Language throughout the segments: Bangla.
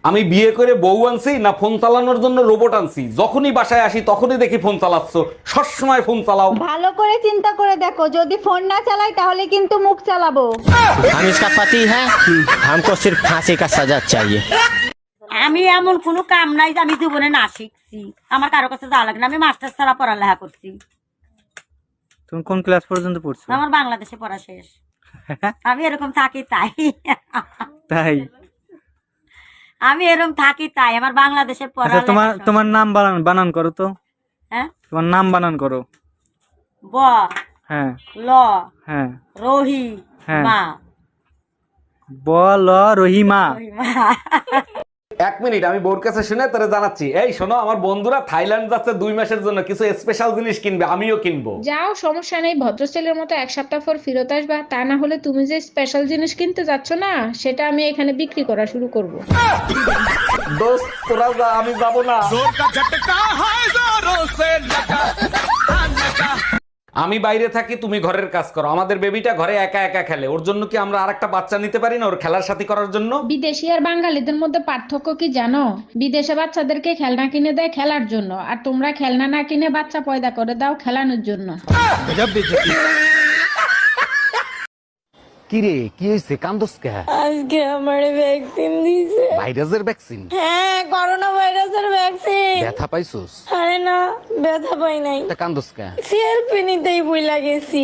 আমি বিয়ে করে বউ আনছি না ফোন চালানোর জন্য রোবট আনছি? যখনই বাসায় আসি তখনই দেখি ফোন চালাচ্ছ। সবসময় ফোন চালাও। ভালো করে চিন্তা করে দেখো, যদি ফোন না চালাই তাহলে কিন্তু মুখ চালাবো। हम इसका पति है, हमको सिर्फ फांसी का सजा चाहिए। আমি এমন কোনো কাম নাই যে আমি জীবনে না শিখছি। আমার কারো কাছে যাওয়া লাগে না, আমি মাস্টার ছাড়া পড়ালেখা করছি। তুমি কোন ক্লাস পর্যন্ত পড়ছো? আমার বাংলাদেশে পড়া শেষ। আমি এরকম থাকি তাই। তাই? আমি এরকম থাকি তাই, আমার বাংলাদেশের আচ্ছা, পড়া। তোমার নাম বানান করো তো। হ্যাঁ, তোমার নাম বানান করো। ব, হ্যাঁ ল, হ্যাঁ রহি, হ্যাঁ। মা। বল রহিমা। রহিমা। 1 মিনিট, আমি বোর কাছে শুনে তোরে জানাচ্ছি। এই শোনো, আমার বন্ধুরা থাইল্যান্ড যাচ্ছে 2 মাসের জন্য, কিছু স্পেশাল জিনিস কিনবে, আমিও কিনবো। যাও, সমস্যা নেই। ভদ্রছেলের মতো 1 সপ্তাহ পর ফেরত আসবা। তা না হলে তুমি যে স্পেশাল জিনিস কিনতে যাচ্ছ না, সেটা আমি এখানে বিক্রি করা শুরু করব। দোস্ত তোরা যা, আমি যাবো না। আমি বাইরে থাকি, তুমি ঘরের কাজ করো। আমাদের বেবিটা ঘরে একা একা খেলে, ওর জন্য কি আমরা আরেকটা বাচ্চা নিতে পারি না, ওর খেলার সাথী করার জন্য? বিদেশি আর বাঙালিদের মধ্যে পার্থক্য কি জানো? বিদেশে বাচ্চাদেরকে খেলনা কিনে দেয় খেলার জন্য, আর তোমরা খেলনা না কিনে বাচ্চা পয়দা করে দাও খেলানোর জন্য। কি রে, কি হয়েছে? কান্দোস কে? আজকে আমারে ভ্যাকসিন দিছে। ভাইরাসের ভ্যাকসিন? হ্যাঁ, করোনা ভাইরাসের ভ্যাকসিন। ব্যথা পাইছোস? আরে না, ব্যথা পাই নাই। তা কান্দোস কে? সিআরপি নিতেই ভুইলা গেছি।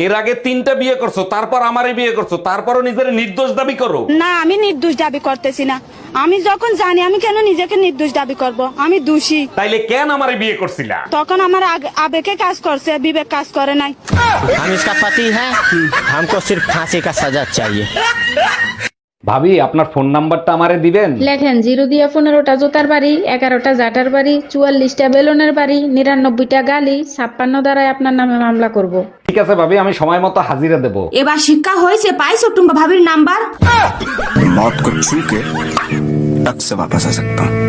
এর আগে 3টা বিয়ে করছো, তারপর আমারে বিয়ে করছো, তারপরও নিজের নির্দোষ দাবি করো। না, আমি নির্দোষ দাবি করতেছি না। আমি যখন জানি, আমি কেন নিজেকে নির্দোষ দাবি করব? আমি দোষী। তাইলে কেন আমারে বিয়ে করছিলা? তখন আমার আবেগে কাজ করছে, বিবেক কাজ করে নাই। हम इसका पति है, हमको सिर्फ फांसी का सजा चाहिए। ভাবি, আপনার ফোন নাম্বারটা আমারে দিবেন? লেখেন 0 দিয়া 15টা জোতার বাড়ি, 11টা জাটার বাড়ি, 44টা বেলুনের বাড়ি, 99টা গালি, 56 দ্বারাই আপনার নামে মামলা করব। ঠিক আছে ভাবি, আমি সময় মতো হাজিরা দেব। এবার শিক্ষা হয়েছে, পাইছো টুম্বা ভাবির নাম্বার? मौत को छू के टक से वापस आ सकता हूँ।